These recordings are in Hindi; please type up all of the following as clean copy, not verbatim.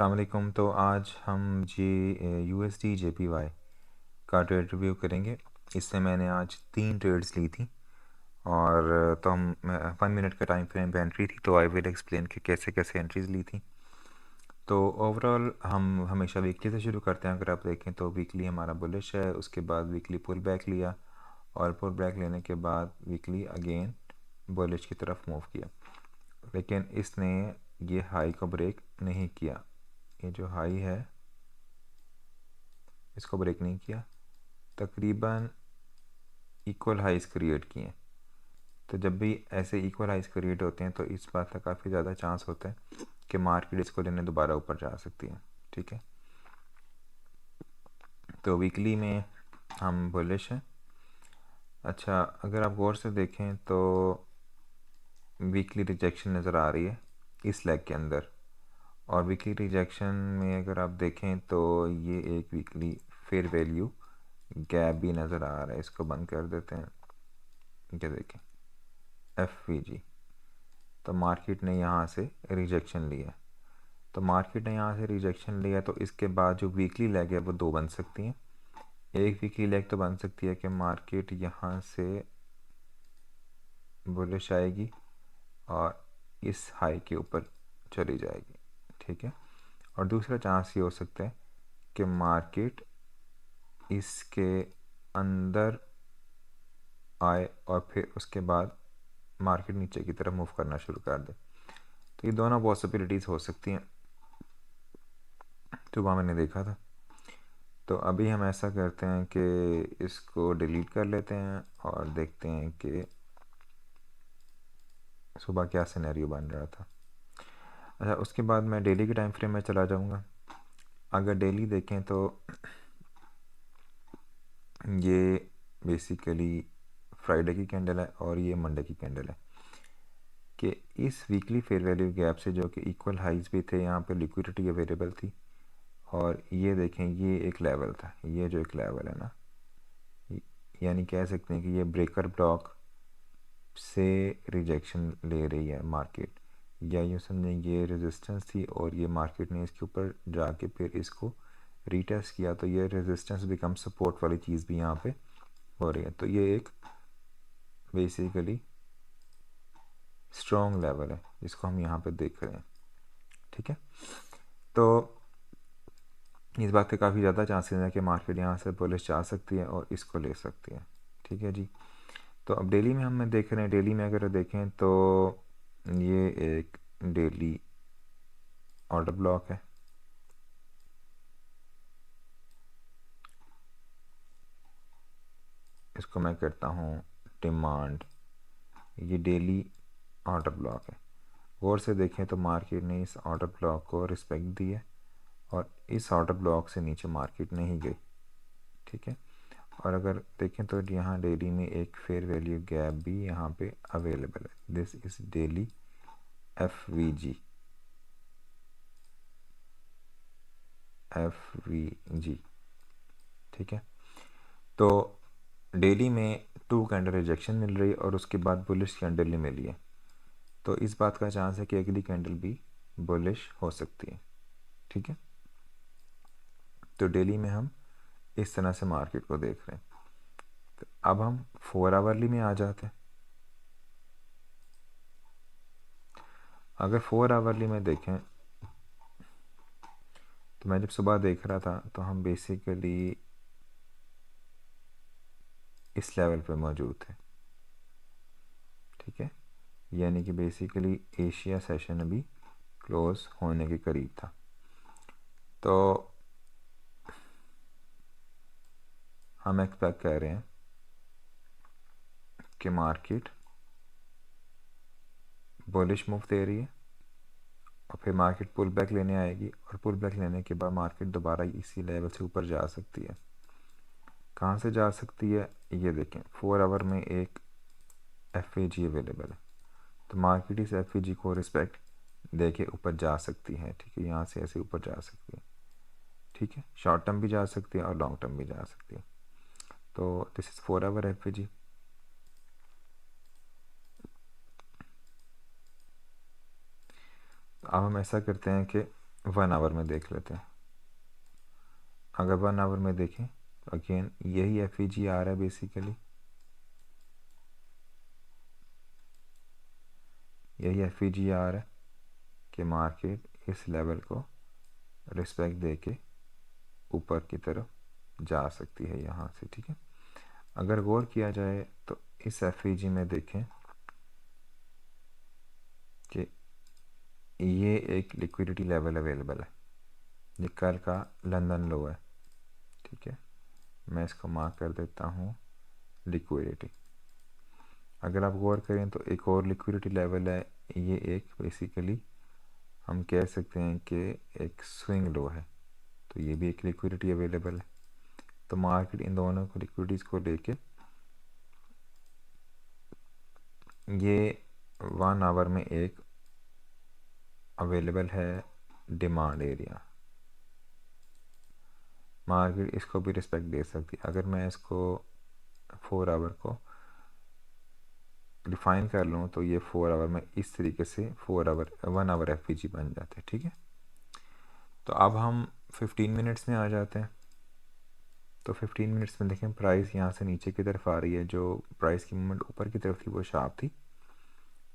अस्सलाम वालेकुम। तो आज हम USD JPY का ट्रेड रिव्यू करेंगे। इससे मैंने आज 3 ट्रेड्स ली थी और तो हम 1 मिनट का टाइम फ्रेम पे एंट्री थी, तो आई विल एक्सप्लेन कि कैसे कैसे एंट्रीज़ ली थी। तो ओवरऑल हम हमेशा वीकली से शुरू करते हैं। अगर आप देखें तो वीकली हमारा बुलिश है, उसके बाद वीकली पुल बैक लिया और पुल बैक लेने के बाद वीकली अगेन बुलिश की तरफ मूव किया, लेकिन इसने ये हाई को ब्रेक नहीं किया। ये जो हाई है इसको ब्रेक नहीं किया, तकरीबन इक्वल हाइज क्रिएट किए। तो जब भी ऐसे इक्वल हाइज क्रिएट होते हैं तो इस बात का काफ़ी ज़्यादा चांस होता है कि मार्केट इसको लेने दोबारा ऊपर जा सकती है। ठीक है, तो वीकली में हम बुलिश हैं। अच्छा, अगर आप गौर से देखें तो वीकली रिजेक्शन नज़र आ रही है इस लेग के अंदर, और वीकली रिजेक्शन में अगर आप देखें तो ये एक वीकली फेयर वैल्यू गैप भी नज़र आ रहा है। इसको बंद कर देते हैं। ये देखें FVG, तो मार्केट ने यहाँ से रिजेक्शन लिया। तो मार्केट ने यहाँ से रिजेक्शन लिया तो इसके बाद जो वीकली लेग है वो दो बन सकती हैं। एक वीकली लेग तो बन सकती है कि मार्केट यहाँ से बुलिश आएगी और इस हाई के ऊपर चली जाएगी। ठीक है, और दूसरा चांस ये हो सकता है कि मार्केट इसके अंदर आए और फिर उसके बाद मार्केट नीचे की तरफ मूव करना शुरू कर दे। तो ये दोनों पॉसिबिलिटीज़ हो सकती हैं, सुबह मैंने देखा था। तो अभी हम ऐसा करते हैं कि इसको डिलीट कर लेते हैं और देखते हैं कि सुबह क्या सिनेरियो बन रहा था। अच्छा, उसके बाद मैं डेली के टाइम फ्रेम में चला जाऊंगा। अगर डेली देखें तो ये बेसिकली फ्राइडे की कैंडल है और ये मंडे की कैंडल है कि इस वीकली फेयर वैल्यू गैप से जो कि इक्वल हाइज भी थे, यहाँ पे लिक्विडिटी अवेलेबल थी। और ये देखें, ये एक लेवल था, ये जो एक लेवल है ना, यानी कह सकते हैं कि ये ब्रेकर ब्लॉक से रिजेक्शन ले रही है मार्केट, या यूँ समझें ये रेजिस्टेंस थी और ये मार्केट ने इसके ऊपर जाके फिर इसको रीटेस्ट किया, तो ये रेजिस्टेंस बिकम सपोर्ट वाली चीज़ भी यहाँ पे हो रही है। तो ये एक बेसिकली स्ट्रॉन्ग लेवल है जिसको हम यहाँ पे देख रहे हैं। ठीक है, तो इस बात के काफ़ी ज़्यादा चांसेस हैं कि मार्केट यहाँ से बुलिश जा सकती है और इसको ले सकती है। ठीक है जी, तो अब डेली में हम देख रहे हैं। डेली में अगर देखें तो ये एक डेली ऑर्डर ब्लॉक है। इसको मैं करता हूँ डिमांड। ये डेली ऑर्डर ब्लॉक है। गौर से देखें तो मार्केट ने इस ऑर्डर ब्लॉक को रिस्पेक्ट दी है और इस ऑर्डर ब्लॉक से नीचे मार्केट नहीं गई। ठीक है, और अगर देखें तो यहाँ डेली में एक फेयर वैल्यू गैप भी यहाँ पे अवेलेबल है। This is daily FVG। ठीक है, तो डेली में 2 कैंडल रिजेक्शन मिल रही है और उसके बाद बुलिश कैंडल नहीं मिली है, तो इस बात का चांस है कि अगली कैंडल भी बुलिश हो सकती है। ठीक है, तो डेली में हम इस तरह से मार्केट को देख रहे हैं। तो अब हम 4 आवरली में आ जाते हैं। अगर 4 आवरली में देखें तो मैं जब सुबह देख रहा था तो हम बेसिकली इस लेवल पे मौजूद थे। ठीक है, यानी कि बेसिकली एशिया सेशन अभी क्लोज होने के करीब था। तो हम एक्सपेक्ट कर रहे हैं कि मार्केट बुलिश मूव दे रही है और फिर मार्केट पुल बैक लेने आएगी, और पुल बैक लेने के बाद मार्केट दोबारा इसी लेवल से ऊपर जा सकती है। कहाँ से जा सकती है ये देखें, 4 आवर में एक FAG अवेलेबल है, तो मार्केट इस FAG को रिस्पेक्ट दे के ऊपर जा सकती है। ठीक है, यहाँ से ऐसे ऊपर जा सकती है। ठीक है, शॉर्ट टर्म भी जा सकती है और लॉन्ग टर्म भी जा सकती है। तो दिस इज़ 4 आवर FAG। अब हम ऐसा करते हैं कि 1 आवर में देख लेते हैं। अगर 1 आवर में देखें तो अगेन यही एफ आ रहा है बेसिकली, यही एफ आ रहा है कि मार्केट इस लेवल को रिस्पेक्ट दे के ऊपर की तरफ जा सकती है यहाँ से, ठीक है। अगर गौर किया जाए तो इस एफ में देखें कि ये एक लिक्विडिटी लेवल अवेलेबल है, ये कल का लंदन लो है, ठीक है। मैं इसको मार्क कर देता हूँ लिक्विडिटी। अगर आप गौर करें तो एक और लिक्विडिटी लेवल है, ये एक बेसिकली हम कह सकते हैं कि एक स्विंग लो है, तो ये भी एक लिक्विडिटी अवेलेबल है। तो मार्केट इन दोनों को लिक्विडिटीज़ को लेके ये 1 आवर में एक अवेलेबल है डिमांड एरिया, मार्केट इसको भी रिस्पेक्ट दे सकती है। अगर मैं इसको 4 आवर को डिफाइन कर लूँ तो ये 4 आवर में इस तरीके से 1 आवर एफ बन जाते हैं, ठीक है। तो अब हम 15 मिनट्स में आ जाते हैं। तो 15 मिनट्स में देखें प्राइस यहाँ से नीचे की तरफ आ रही है, जो प्राइस की मूवमेंट ऊपर की तरफ थी वो शार्प थी,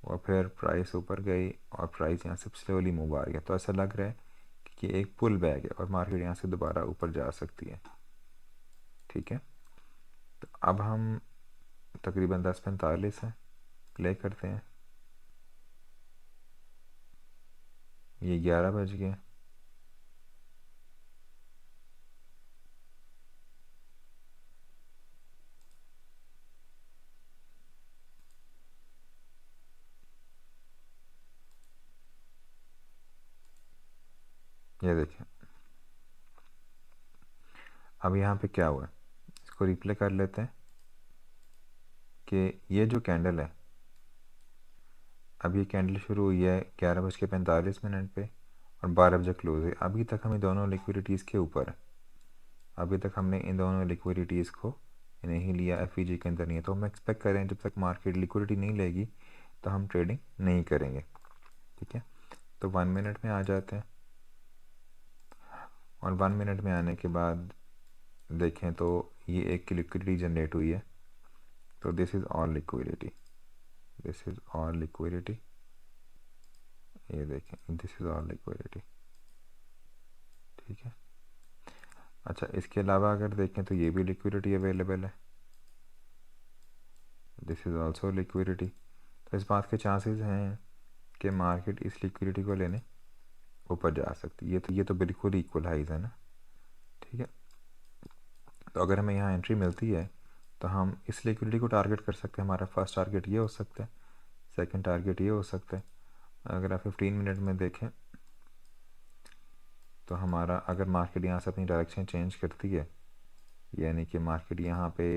और फिर प्राइस ऊपर गई और प्राइस यहाँ से स्लोली मूव आ रही है। तो ऐसा लग रहा है कि एक पुल बैक है और मार्केट यहाँ से दोबारा ऊपर जा सकती है, ठीक है। तो अब हम तकरीबन 10:45 है, प्ले करते हैं। ये 11 बज गए। ये देखें अब यहाँ पे क्या हुआ है, इसको रिप्ले कर लेते हैं कि ये जो कैंडल है, अब ये कैंडल शुरू हुई है 11:45 पे और 12 बजे क्लोज है। अभी तक हम इन दोनों लिक्विडिटीज़ के ऊपर है, अभी तक हमने इन दोनों लिक्विडिटीज़ को नहीं लिया, एफ के अंदर नहीं है। तो हम एक्सपेक्ट करें जब तक मार्केट लिक्विडिटी नहीं लेगी तो हम ट्रेडिंग नहीं करेंगे, ठीक है। तो 1 मिनट में आ जाते हैं, और 1 मिनट में आने के बाद देखें तो ये एक लिक्विडिटी जनरेट हुई है। तो this is all liquidity, this is all liquidity, ये देखें दिस इज़ ऑल लिक्विडिटी, ठीक है। अच्छा, इसके अलावा अगर देखें तो ये भी लिक्विडिटी अवेलेबल है, दिस इज़ ऑल्सो लिक्विडिटी। तो इस बात के चांसेस हैं कि मार्केट इस लिक्विडिटी को लेने ऊपर जा सकती है। ये तो बिल्कुल इक्वल हाइज है ना, ठीक है। तो अगर हमें यहाँ एंट्री मिलती है तो हम इस लिक्विडिटी को टारगेट कर सकते हैं। हमारा फर्स्ट टारगेट ये हो सकता है, सेकंड टारगेट ये हो सकता है। अगर आप 15 मिनट में देखें तो हमारा, अगर मार्केट यहाँ से अपनी डायरेक्शन चेंज करती है, यानी कि मार्केट यहाँ पे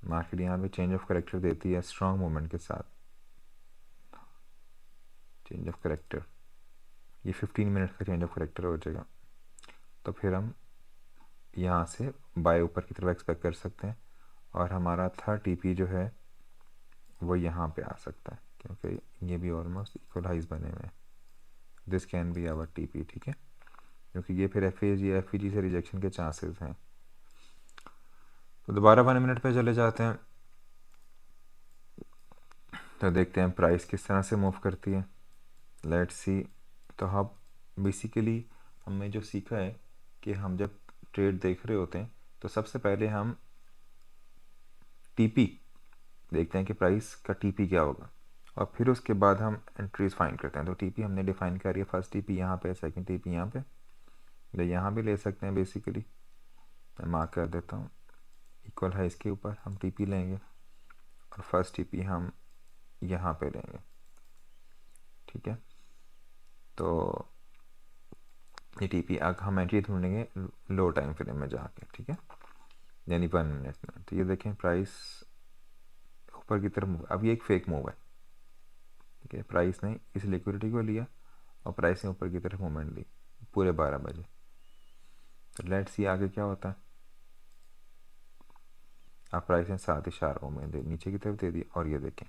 मार्केट यहाँ पे चेंज ऑफ करेक्टर देती है स्ट्रॉन्ग मूवमेंट के साथ, चेंज ऑफ करेक्टर, ये 15 मिनट का चेंज ऑफ करेक्टर हो जाएगा, तो फिर हम यहाँ से बाय ऊपर की तरफ एक्सपेक्ट कर सकते हैं, और हमारा थर्ड टीपी जो है वो यहाँ पे आ सकता है, क्योंकि ये भी ऑलमोस्ट इक्वल हाइज बने हुए हैं। This can be our TP, ठीक है, क्योंकि ये फिर एफ से रिजेक्शन के चांसेस हैं। तो दोबारा 1 मिनट पे चले जाते हैं, तो देखते हैं प्राइस किस तरह से मूव करती है। Let's see. तो हम बेसिकली हमने जो सीखा है कि हम जब ट्रेड देख रहे होते हैं तो सबसे पहले हम टीपी देखते हैं कि प्राइस का टीपी क्या होगा, और फिर उसके बाद हम एंट्रीज फाइंड करते हैं। तो टीपी हमने डिफाइन करी है, फर्स्ट टीपी यहाँ पे, सेकंड टीपी यहाँ पे, या यहाँ भी ले सकते हैं। बेसिकली मैं मार्क कर देता हूँ, इक्वल है इसके ऊपर हम टीपी लेंगे, और फर्स्ट टीपी हम यहाँ पे लेंगे, ठीक है। तो ये टीपी अगर हम एंट्री ढूंढेंगे लो टाइम फ्रेम में जाके, ठीक है, यानी 1 मिनट में। तो ये देखें प्राइस ऊपर की तरफ मूव, अब ये एक फेक मूव है, ठीक है। प्राइस ने इस लिक्विडिटी को लिया और प्राइस ने ऊपर की तरफ मूवमेंट ली पूरे 12 बजे। तो लेट्स सी आगे क्या होता है। अब प्राइस ने साथ ही शार्प मूवमेंट नीचे की तरफ दे दी, और ये देखें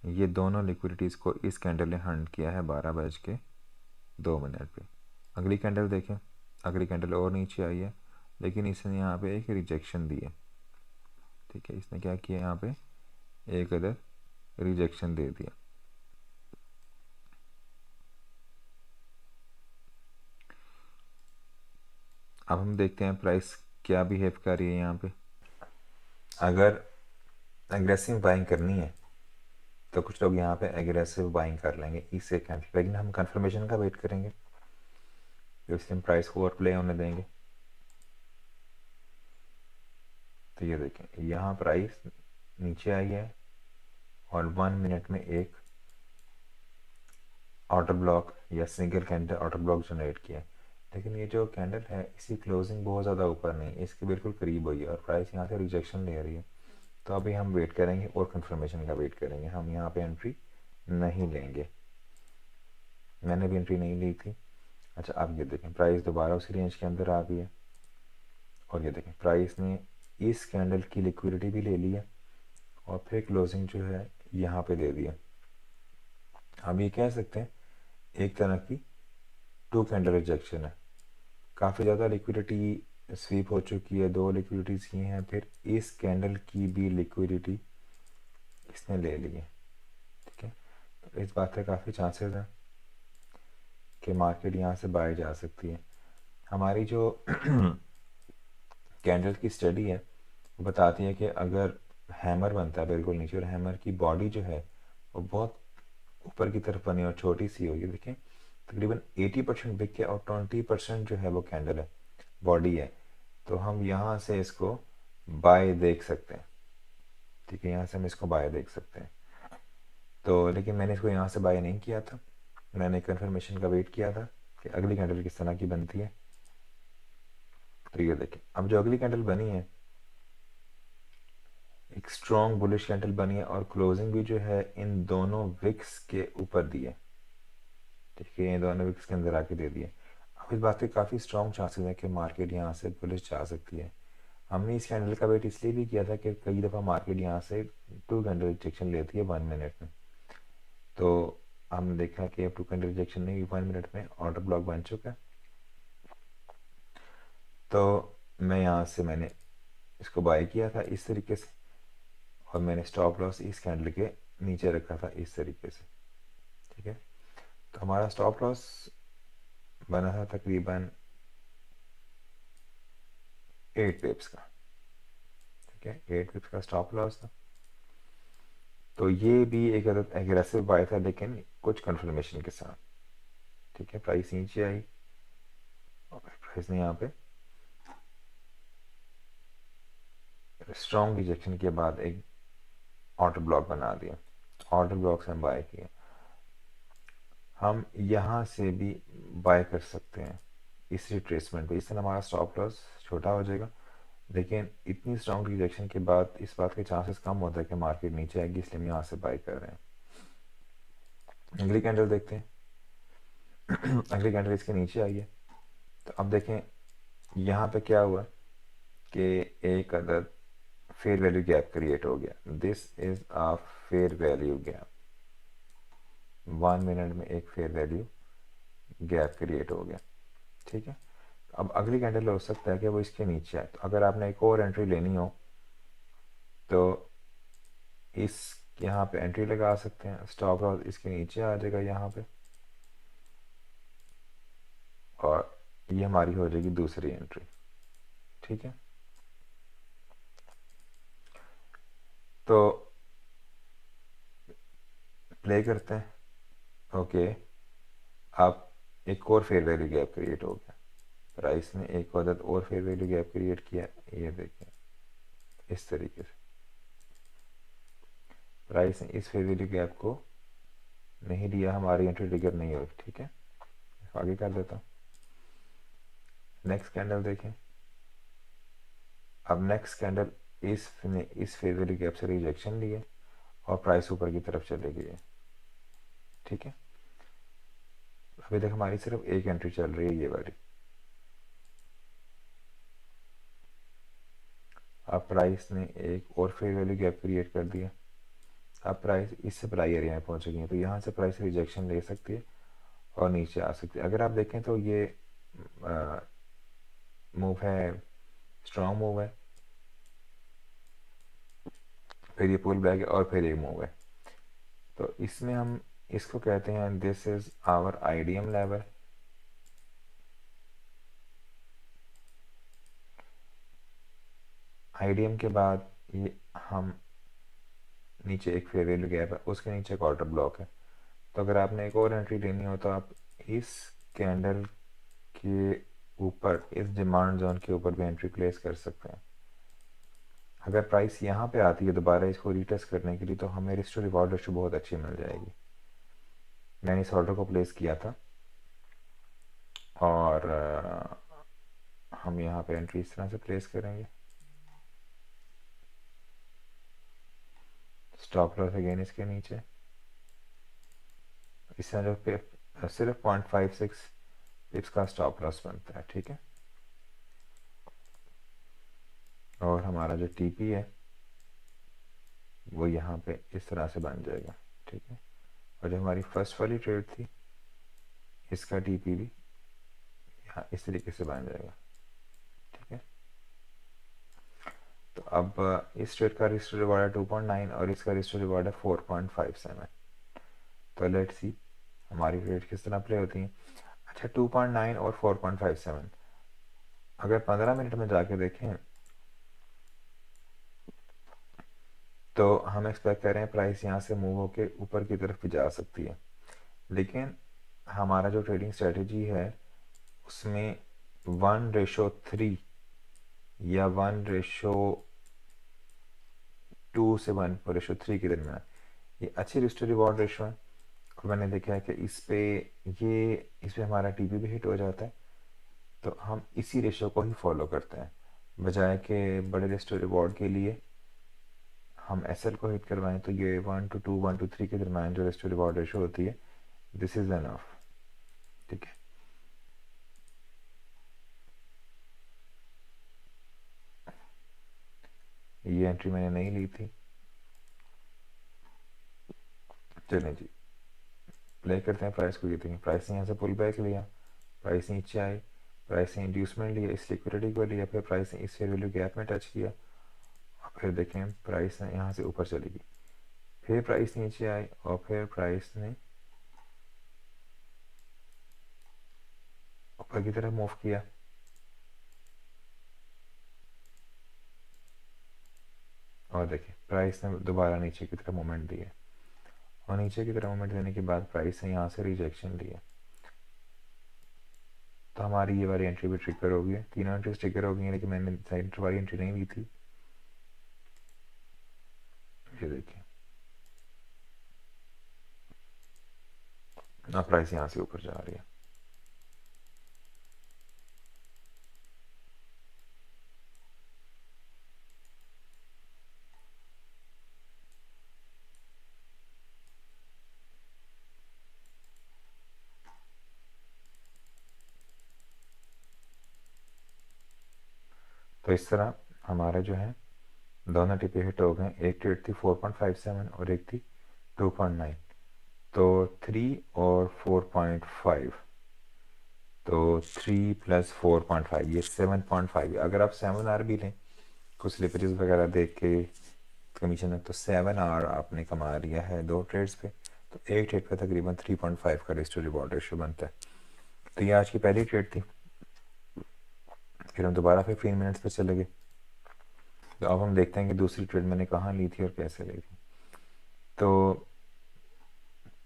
ये दोनों लिक्विडिटीज़ को इस कैंडल ने हंट किया है 12:02 पे। अगली कैंडल देखें, अगली कैंडल और नीचे आई है, लेकिन इसने यहाँ पे एक रिजेक्शन दी है। ठीक है, इसने क्या किया, यहाँ पे एक अदर रिजेक्शन दे दिया। अब हम देखते हैं प्राइस क्या बिहेव कर रही है यहाँ पे। अगर एग्रेसिव बाइंग करनी है तो कुछ लोग यहाँ पे एग्रेसिव बाइंग कर लेंगे इस एक कैंडल, लेकिन हम कंफर्मेशन का वेट करेंगे, तो इसलिए हम प्राइस को और प्ले होने देंगे। तो ये देखें, यहाँ प्राइस नीचे आई है और 1 मिनट में एक ऑर्डर ब्लॉक या single candle order block generate किया है। लेकिन ये जो कैंडल है इसकी क्लोजिंग बहुत ज़्यादा ऊपर नहीं, इसके बिल्कुल करीब हुई है और प्राइस यहाँ से रिजेक्शन ले रही है। तो अभी हम वेट करेंगे और कंफर्मेशन का वेट करेंगे, हम यहाँ पे एंट्री नहीं लेंगे। मैंने भी एंट्री नहीं ली थी। अच्छा, अब ये देखें, प्राइस दोबारा उसी रेंज के अंदर आ गई है और ये देखें प्राइस ने इस कैंडल की लिक्विडिटी भी ले ली है और फिर क्लोजिंग जो है यहाँ पे दे दिया। हम ये कह सकते हैं एक तरह की 2 कैंडल रिजेक्शन है। काफ़ी ज़्यादा लिक्विडिटी स्वीप हो चुकी है, 2 लिक्विडिटीज़ की हैं, फिर इस कैंडल की भी लिक्विडिटी इसने ले ली है। ठीक है, तो इस बात के काफ़ी चांसेस हैं कि मार्केट यहाँ से बाय जा सकती है। हमारी जो कैंडल की स्टडी है वो बताती है कि अगर हैमर बनता है बिल्कुल नीचे और हैमर की बॉडी जो है वो बहुत ऊपर की तरफ बनी और छोटी सी हो, ये देखें तकरीबन 80% बिक के और 20% जो है वो कैंडल है, बॉडी है, तो हम यहाँ से इसको बाय देख सकते हैं। ठीक है, यहाँ से हम इसको बाय देख सकते हैं। तो लेकिन मैंने इसको यहाँ से बाय नहीं किया था, मैंने कंफर्मेशन का वेट किया था कि अगली कैंडल किस तरह की बनती है। तो ये देखें, अब जो अगली कैंडल बनी है एक स्ट्रॉन्ग बुलिश कैंडल बनी है और क्लोजिंग भी जो है इन दोनों विक्स के ऊपर दी है। ठीक है, ये दोनों विक्स के अंदर आके दे दिए। अब इस बात के काफ़ी स्ट्रॉन्ग चांसेस हैं कि मार्केट यहाँ से बुलिश जा सकती है। हमने इस कैंडल का वेट इसलिए भी किया था कि कई दफ़ा मार्केट यहाँ से 2 कैंडल रिजेक्शन लेती है 1 मिनट में। तो हमने देखा कि अब 2 कैंडल रिजेक्शन नहीं, 1 मिनट में ऑर्डर ब्लॉक बन चुका है। तो मैं यहाँ से मैंने इसको बाय किया था इस तरीके से और मैंने स्टॉप लॉस इस कैंडल के नीचे रखा था इस तरीके से। ठीक है, तो हमारा स्टॉप लॉस बना था तकरीबन 8 पिप्स का। ठीक है, 8 पिप्स का स्टॉप लॉस था। तो ये भी एक एग्रेसिव बाय था लेकिन कुछ कंफर्मेशन के साथ। ठीक है, प्राइस नीचे आई और प्राइस ने यहाँ पे स्ट्रॉन्ग रिजेक्शन के बाद एक ऑर्डर ब्लॉक बना दिया, ऑर्डर ब्लॉक से हम बाय किया। हम यहाँ से भी बाय कर सकते हैं इस रिट्रेसमेंट पे, इससे हमारा स्टॉप लॉस छोटा हो जाएगा, लेकिन इतनी स्ट्रॉन्ग रिजेक्शन के बाद इस बात के चांसेस कम होता है कि मार्केट नीचे आएगी, इसलिए हम यहाँ से बाय कर रहे हैं। अगली कैंडल देखते हैं। अगली कैंडल इसके नीचे आई है, तो अब देखें यहाँ पे क्या हुआ कि एक अदद फेयर वैल्यू गैप क्रिएट हो गया। This is a fair value gap, 1 minute में एक फेयर वैल्यू गैप क्रिएट हो गया। ठीक है, अब अगली कैंडल हो सकता है कि वो इसके नीचे आए, तो अगर आपने एक और एंट्री लेनी हो तो इस यहाँ पे एंट्री लगा सकते हैं, स्टॉप लॉस इसके नीचे आ जाएगा यहाँ पे और ये हमारी हो जाएगी दूसरी एंट्री। ठीक है, तो प्ले करते हैं। ओके, अब एक और फेयर वैल्यू गैप क्रिएट हो गया, प्राइस ने एक अदद और फेयर वैल्यू गैप क्रिएट किया, ये देखें इस तरीके से प्राइस ने इस फेयर वैल्यू गैप को नहीं दिया, हमारी एंट्री ट्रिगर नहीं हुई। ठीक है, आगे कर देता हूँ। नेक्स्ट कैंडल देखें, अब नेक्स्ट कैंडल इसने इस फेयर वैल्यू गैप से रिजेक्शन लिए और प्राइस ऊपर की तरफ चले गई है। ठीक है, अभी तक हमारी सिर्फ एक एंट्री चल रही है, ये वाली। अब प्राइस ने एक और फेयर वैल्यू गैप क्रिएट कर दिया अब प्राइस इस सप्लाई एरिया में पहुंच गई है, तो यहाँ से प्राइस रिजेक्शन ले सकती है और नीचे आ सकती है। अगर आप देखें तो ये मूव है, स्ट्रॉन्ग मूव है, फिर ये पुल बैक है और फिर ये मूव है। तो इसमें हम इसको कहते हैं this is our IDM level. IDM के बाद ये हम नीचे एक फेयर वैल्यू गैप है, उसके नीचे एक ऑर्डर ब्लॉक है। तो अगर आपने एक और एंट्री लेनी हो तो आप इस कैंडल के ऊपर, इस डिमांड जोन के ऊपर भी एंट्री प्लेस कर सकते हैं। अगर प्राइस यहाँ पे आती है दोबारा इसको रीटेस्ट करने के लिए, तो हमें रिस्क टू रिवॉर्ड रेशो बहुत अच्छी मिल जाएगी। मैंने इस ऑर्डर को प्लेस किया था और हम यहाँ पे एंट्री इस तरह से प्लेस करेंगे। स्टॉप लॉस अगेन इसके नीचे, इस तरह जो पे सिर्फ 0.56 पिप्स का स्टॉप लॉस बनता है, ठीक है। और हमारा जो टीपी है वो यहाँ पे इस तरह से बन जाएगा, ठीक है। और जो हमारी फर्स्ट वाली ट्रेड थी इसका टीपी भी यहाँ इस तरीके से बन जाएगा, ठीक है। तो अब इस ट्रेड का रिस्क रिवार्ड है 2.9 और इसका रिस्क रिवार्ड है 4.57। तो लेट्स सी हमारी ट्रेड किस तरह प्ले होती हैं। अच्छा, 2.9 और 4.57 अगर 15 मिनट में जाके देखें तो हम एक्सपेक्ट कर रहे हैं प्राइस यहाँ से मूव होके ऊपर की तरफ भी जा सकती है। लेकिन हमारा जो ट्रेडिंग स्ट्रेटजी है उसमें 1:3 या 1:2 से 1:3 के दरमियान ये अच्छी रिस्क टू रिवॉर्ड रेशो है। और मैंने देखा है कि इस पे हमारा टीपी भी हिट हो जाता है। तो हम इसी रेशो को ही फॉलो करते हैं, बजाय के बड़े रिस्क टू रिवॉर्ड के लिए हम एसएल को हिट करवाएं। तो ये 1:2 1:3 के दरमियान जो रिस्क टू रिवॉर्ड रेशो होती है, दिस इज एनफ, ठीक है। ये एंट्री मैंने नहीं ली थी। चलें जी, प्ले करते हैं प्राइस को। ये देखें प्राइस ने यहाँ से पुल बैक लिया, प्राइस नीचे आई, प्राइस ने इंड्यूसमेंट लिया, इस लिक्विडिटी को लिया, फिर प्राइस ने इस फेयर वैल्यू गैप में टच किया और फिर देखें प्राइस ने यहाँ से ऊपर चली गई, फिर प्राइस नीचे आई और फिर प्राइस ने ऊपर की तरफ मूव किया। और देखिए प्राइस ने दोबारा नीचे की तरफ मूवमेंट दी है और नीचे की तरफ मूवमेंट देने के बाद प्राइस ने यहाँ से रिजेक्शन लिया। तो हमारी ये वाली एंट्री भी ट्रिगर हो गई है, तीनों एंट्रीज ट्रिगर हो गई हैं, लेकिन मैंने सेंटर वाली एंट्री नहीं ली थी। ये देखिए अब प्राइस यहाँ से ऊपर जा रही है। तो इस तरह हमारे जो है दोनों टिपे हिट हो गए। एक ट्रेड थी 4.57 और एक थी 2.9। तो 3 और 4.5, तो 3 + 4.5 ये 7.5। अगर आप 7 आर भी लें कुछ स्लिपरेज वगैरह देख के कमीशन है, तो 7 आर आपने कमा लिया है दो ट्रेड्स पे। तो एक ट्रेड पे तकरीबन 3.5 का रिस्क टू रिवॉर्ड रेशियो बनता है। तो ये आज की पहली ट्रेड थी। फिर हम दोबारा 15 मिनट्स पे चले गए। तो अब हम देखते हैं कि दूसरी ट्रेड मैंने कहाँ ली थी और कैसे ली थी। तो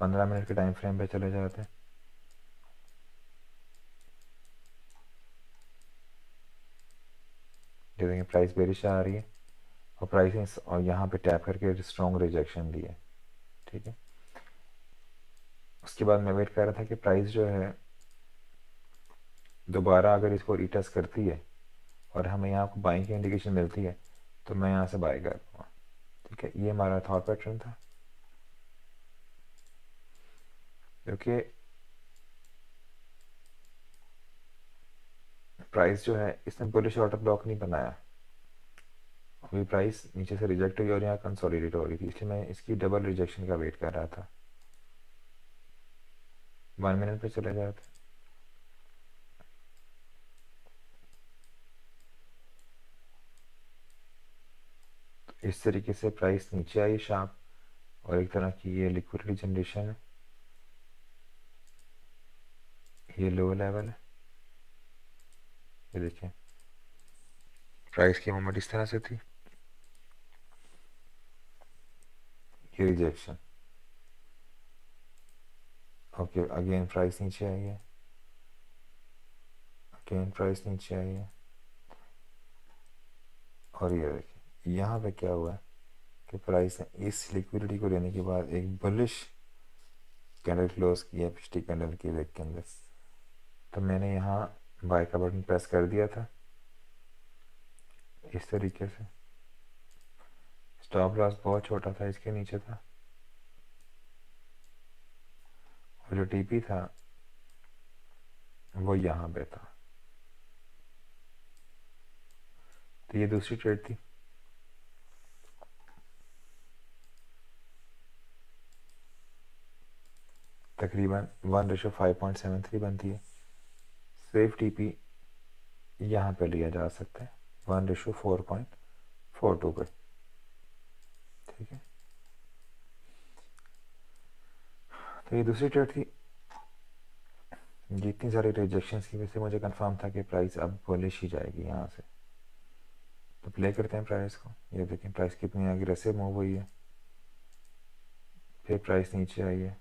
15 मिनट के टाइम फ्रेम पे चले जाते हैं। जो देखें प्राइस बेरिश आ रही है और प्राइस और यहाँ पे टैप करके स्ट्रॉन्ग रिजेक्शन दी है, ठीक है। उसके बाद मैं वेट कर रहा था कि प्राइस जो है दोबारा अगर इसको रीटेस्ट करती है और हमें यहाँ को बाइंग की इंडिकेशन मिलती है तो मैं यहाँ से बाय कर दूँगा, ठीक है। ये हमारा थॉट पैटर्न था, क्योंकि प्राइस जो है इसने बुलिश ऑर्डर ब्लॉक नहीं बनाया अभी प्राइस नीचे से रिजेक्ट हुई और यहाँ कंसोलिडेट हो रही थी, इसलिए मैं इसकी डबल रिजेक्शन का वेट कर रहा था। 1 मिनट पे चले जाते। तो इस तरीके से प्राइस नीचे आई शार्प, और एक तरह की ये लिक्विडिटी जनरेशन है, ये लो लेवल है। ये देखिए प्राइस की मूवमेंट इस तरह से थी, ये रिजेक्शन। ओके, अगेन प्राइस नीचे आई है, अगेन प्राइस नीचे आई है, और ये देखिए यहाँ पे क्या हुआ है कि प्राइस ने इस लिक्विडिटी को लेने के बाद एक बुलिश कैंडल क्लोज किया पिछली कैंडल के वेक के अंदर। तो मैंने यहाँ बाय का बटन प्रेस कर दिया था इस तरीके से। स्टॉप लॉस बहुत छोटा था, इसके नीचे था, और जो टीपी था वो यहाँ पे था। तो ये दूसरी ट्रेड थी। तकरीबन 1:5.73 बनती है। सेफ टीपी यहाँ पे लिया जा सकता है 1:4.42 पे, ठीक है। तो ये दूसरी ट्रेड थी। जितनी सारी रिजेक्शंस की वजह से मुझे कंफर्म था कि प्राइस अब बुलिश ही जाएगी यहाँ से। तो प्ले करते हैं प्राइस को। ये देखें प्राइस कितनी एग्रेसिव मूव हुई है, फिर प्राइस नीचे आई है,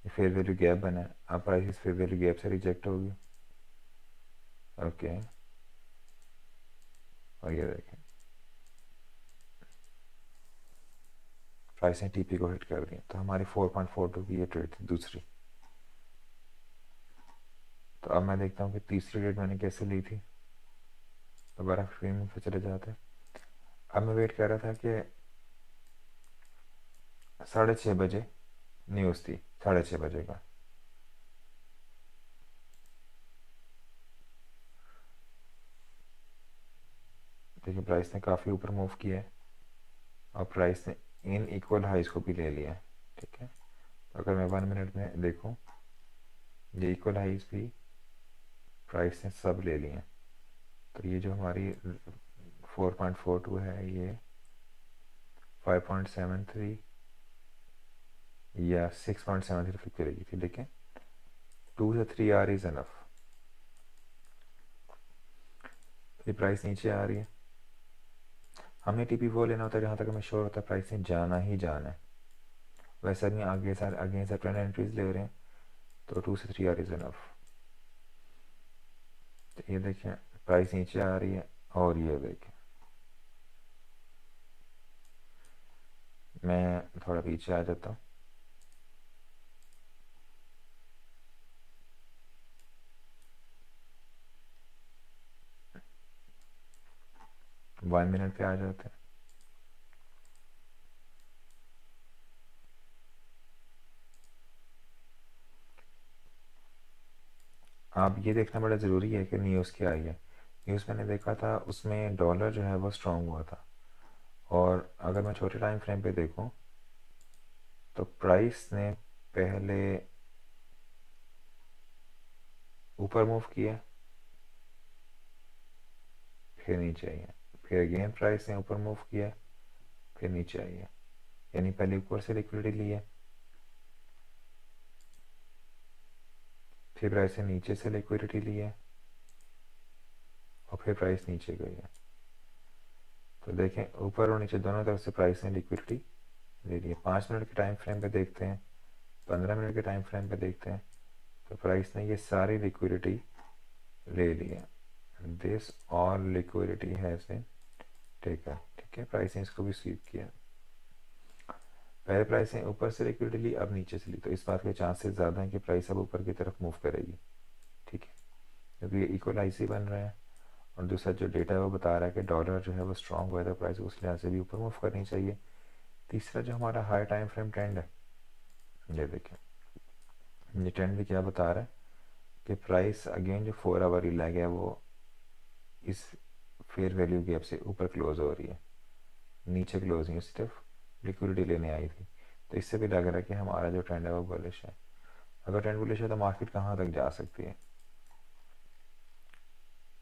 ये फेयर वैल्यू गैप बना है, अब प्राइस इस फेयर वैल्यू गैप से रिजेक्ट होगी। ओके, और ये देखें प्राइस ने टीपी को हिट कर दिया। तो हमारी 4.42 की ये ट्रेड थी दूसरी। तो अब मैं देखता हूँ कि तीसरी ट्रेड मैंने कैसे ली थी। दोबारा स्क्रीन पे चले जाते हैं। अब मैं वेट कर रहा था कि 6:30 बजे न्यूज़ थी, 6:30 बजे का। देखिए प्राइस ने काफ़ी ऊपर मूव किया है, और प्राइस ने इन इक्वल हाइज को भी ले लिया है, ठीक है। तो अगर मैं 1 मिनट में देखूँ, ये इक्वल हाइज भी प्राइस ने सब ले लिए हैं। तो ये जो हमारी 4.42 है, ये 5.73 या 6.73 तक चलेगी थी, लेकिन 2 से 3 आर इज़ एनफ। ये प्राइस नीचे आ रही है। हमने टीपी वो लेना होता है जहाँ तक हमें श्योर होता है प्राइस ने जाना ही जाना है। वैसे भी आगे से ट्रेंड एंट्रीज ले रहे हैं, तो 2 से 3 आर इज़ एनफ। तो ये देखें प्राइस नीचे आ रही है, और ये देखें मैं थोड़ा पीछे आ जाता हूँ। वन मिनट पे आ जाते हैं। अब ये देखना बड़ा ज़रूरी है कि न्यूज़ क्या आई है। न्यूज़ मैंने देखा था उसमें डॉलर जो है वो स्ट्रॉन्ग हुआ था, और अगर मैं छोटे टाइम फ्रेम पे देखूं तो प्राइस ने पहले ऊपर मूव किया, फिर नीचे आई है, फिर अगेन प्राइस ने ऊपर मूव किया, फिर नीचे आई है। यानी पहले ऊपर से लिक्विडिटी ली है, फिर प्राइस ने नीचे से लिक्विडिटी ली है, और फिर प्राइस नीचे गई है। तो देखें ऊपर और नीचे दोनों तरफ से प्राइस ने लिक्विडिटी ले ली है। 5 मिनट के टाइम फ्रेम पे देखते हैं, 15 मिनट के टाइम फ्रेम पे देखते हैं, तो प्राइस ने ये सारी लिक्विडिटी ले ली है। This all liquidity has been taken, ठीक है। प्राइस ने इसको भी स्वीप किया। पहले प्राइस ने ऊपर से लिक्विडिटी ली, अब नीचे से ली, तो इस बात के चांसेस ज़्यादा हैं कि प्राइस अब ऊपर की तरफ मूव करेगी, ठीक है, क्योंकि ये इक्वल आईसी बन रहे हैं। और दूसरा जो डेटा है वो बता रहा है कि डॉलर जो है वो स्ट्रॉन्ग हुआ है, तो प्राइस उस लिहाज से भी ऊपर मूव करनी चाहिए। तीसरा जो हमारा हाई टाइम फ्रेम ट्रेंड है, ये देखें ये ट्रेंड भी क्या बता रहा है कि प्राइस अगेन जो 4 आवर लैग है वो इस फेयर वैल्यू गैप से ऊपर क्लोज हो रही है। नीचे क्लोजिंग सिर्फ लिक्विडिटी लेने आई थी। तो इससे भी लग रहा है कि हमारा जो ट्रेंड है वो बुलिश है। अगर ट्रेंड बुलिश है तो मार्केट कहाँ तक जा सकती है?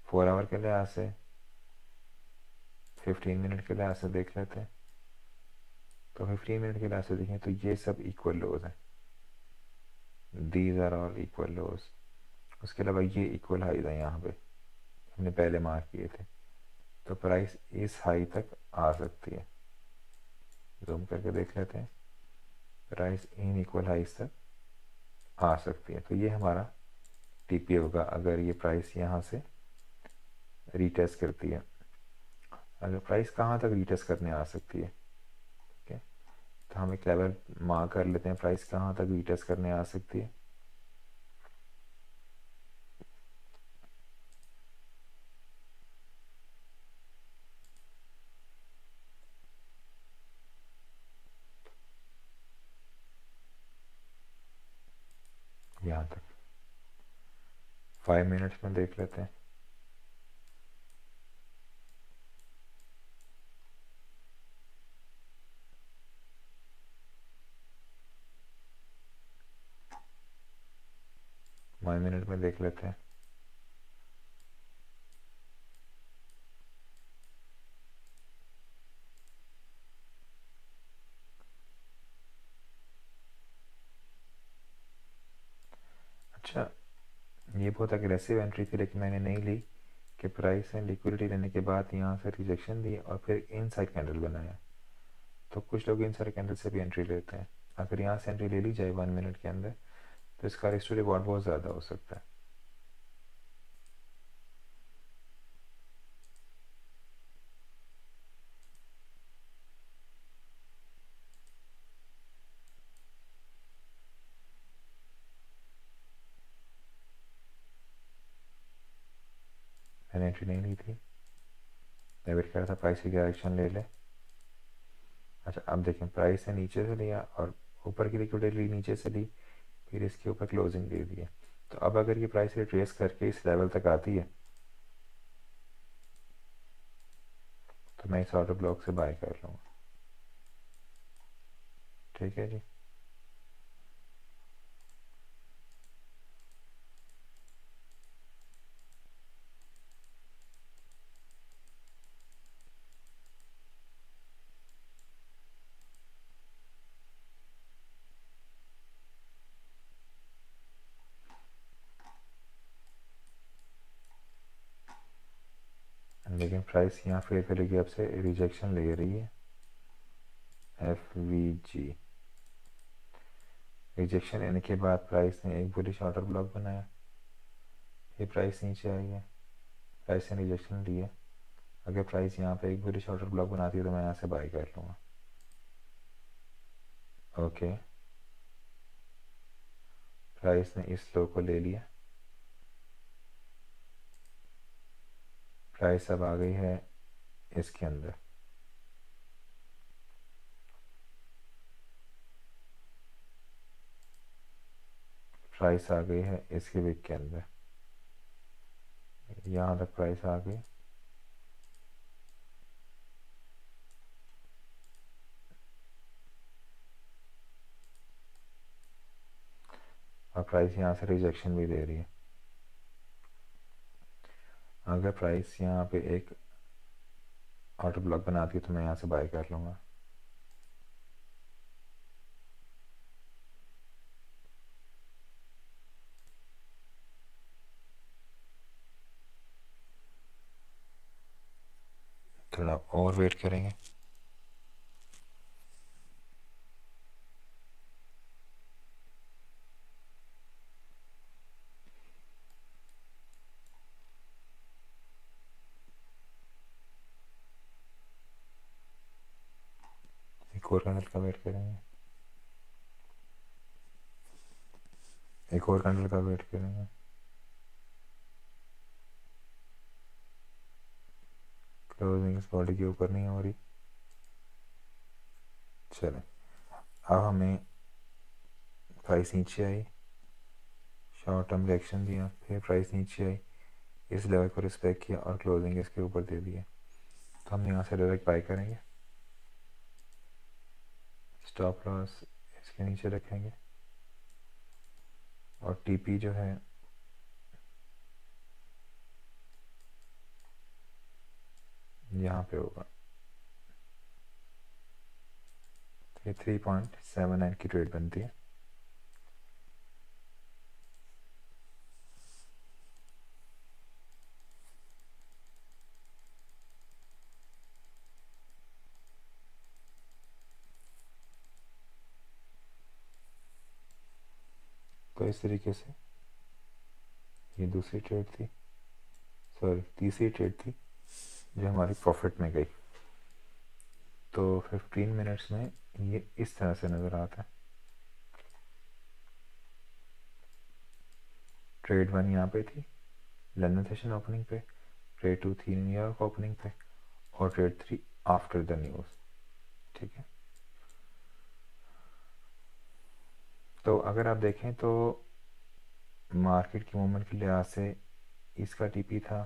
4 आवर के लिहाज से, 15 मिनट के लिहाज से देख लेते हैं। तो 15 मिनट के लिहाज से देखें तो ये सब इक्वल लोज हैं, दीज आर ऑल इक्वल लोज। उसके अलावा ये इक्वल हाईज है यहाँ पे, हमने पहले मार्क किए थे। तो प्राइस इस हाई तक आ सकती है, जूम करके देख लेते हैं। प्राइस इन इक्वल हाइज तक आ सकती है। तो ये हमारा टीपी होगा अगर ये प्राइस यहाँ से रीटेस्ट करती है। अगर प्राइस कहाँ तक रीटेस्ट करने आ सकती है, ठीक है, तो हम एक लेवल मार्क कर लेते हैं, प्राइस कहाँ तक रीटेस्ट करने आ सकती है। यहाँ तक 5 मिनट्स में देख लेते हैं। वन मिनट में देख लेते हैं। अच्छा, ये बहुत अग्रेसिव एंट्री थी लेकिन मैंने नहीं ली कि प्राइस ने लिक्विडिटी लेने के बाद यहाँ से रिजेक्शन दी और फिर इनसाइड कैंडल बनाया। तो कुछ लोग इनसाइड कैंडल से भी एंट्री लेते हैं। अगर यहाँ से एंट्री ले ली जाए 1 मिनट के अंदर तो इसका रिस्क टू रिवॉर्ड बहुत ज़्यादा हो सकता है। मैंने एंट्री नहीं ली थी, मैं वेट कर रहा था प्राइस की डायरेक्शन ले ले। अच्छा, अब देखें प्राइस ने नीचे से लिया और ऊपर की लिक्विडिटी ली, नीचे से ली, फिर इसके ऊपर क्लोजिंग दे दी है। तो अब अगर ये प्राइस रिट्रेस करके इस लेवल तक आती है तो मैं इस ऑर्डर ब्लॉक से बाय कर लूँगा। ठीक है जी। लेकिन प्राइस यहाँ फेयर वैल्यू गैप से रिजेक्शन ले रही है, FVG। रिजेक्शन लेने के बाद प्राइस ने एक बुलिश ऑर्डर ब्लॉक बनाया, ये प्राइस नीचे आई है, प्राइस ने रिजेक्शन ली है। अगर प्राइस यहाँ पे एक बुलिश ऑर्डर ब्लॉक बनाती है तो मैं यहाँ से बाय कर लूँगा। ओके, प्राइस ने इस लो को ले लिया, प्राइस अब आ गई है इसके अंदर, प्राइस आ गई है इसके विक के अंदर, यहाँ तक प्राइस आ गई। और प्राइस यहाँ से रिजेक्शन भी दे रही है। अगर प्राइस यहाँ पे एक ऑर्डर ब्लॉक बनाती है तो मैं यहाँ से बाय कर लूँगा। थोड़ा और वेट करेंगे। एक और कैंडल का वेट करेंगे, एक और कैंडल का वेट करेंगे। क्लोजिंग इस बॉडी के ऊपर नहीं हो रही। चलें, अब हमें प्राइस नीचे आई, शॉर्ट टर्म रिएक्शन दिया, फिर प्राइस नीचे आई, इस लेवल को रिस्पेक्ट किया और क्लोजिंग इसके ऊपर दे दिया। तो हम यहाँ से डायरेक्ट बाय करेंगे। स्टॉप लॉस इसके नीचे रखेंगे और टीपी जो है यहाँ पे होगा। ये 3.79 की ट्रेड बनती है। तो इस तरीके से ये दूसरी ट्रेड थी, सॉरी तीसरी ट्रेड थी जो हमारी प्रॉफिट में गई। तो 15 मिनट्स में ये इस तरह से नज़र आता है। ट्रेड 1 यहाँ पे थी लंदन सेशन ओपनिंग पे, ट्रेड 2 थी न्यूयॉर्क ओपनिंग पे, और ट्रेड 3 आफ्टर द न्यूज़। ठीक है, तो अगर आप देखें तो मार्केट की मूवमेंट के लिहाज से इसका टीपी था,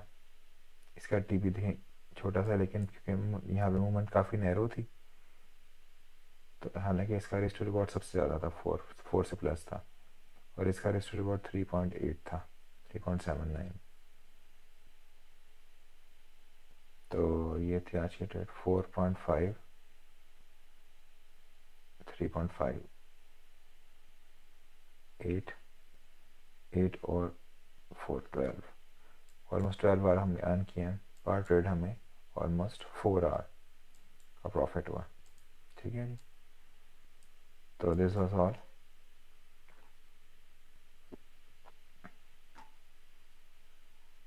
इसका टीपी थे छोटा सा, लेकिन क्योंकि यहाँ पे मूवमेंट काफ़ी नैरो थी, तो हालांकि इसका रिस्क टू रिवॉर्ड सबसे ज़्यादा था, 4 से प्लस था, और इसका रिस्क टू रिवॉर्ड 3.8 था, 3.79। तो ये थी आज की ट्रेड 4.5, 3.5, 8 और 4, 12, ऑलमोस्ट 12 बार हमने अर्न किए हैं। पर ट्रेड हमें ऑलमोस्ट 4 आवर का प्रॉफिट हुआ। ठीक है जी, तो this was all.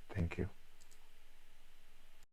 Thank you.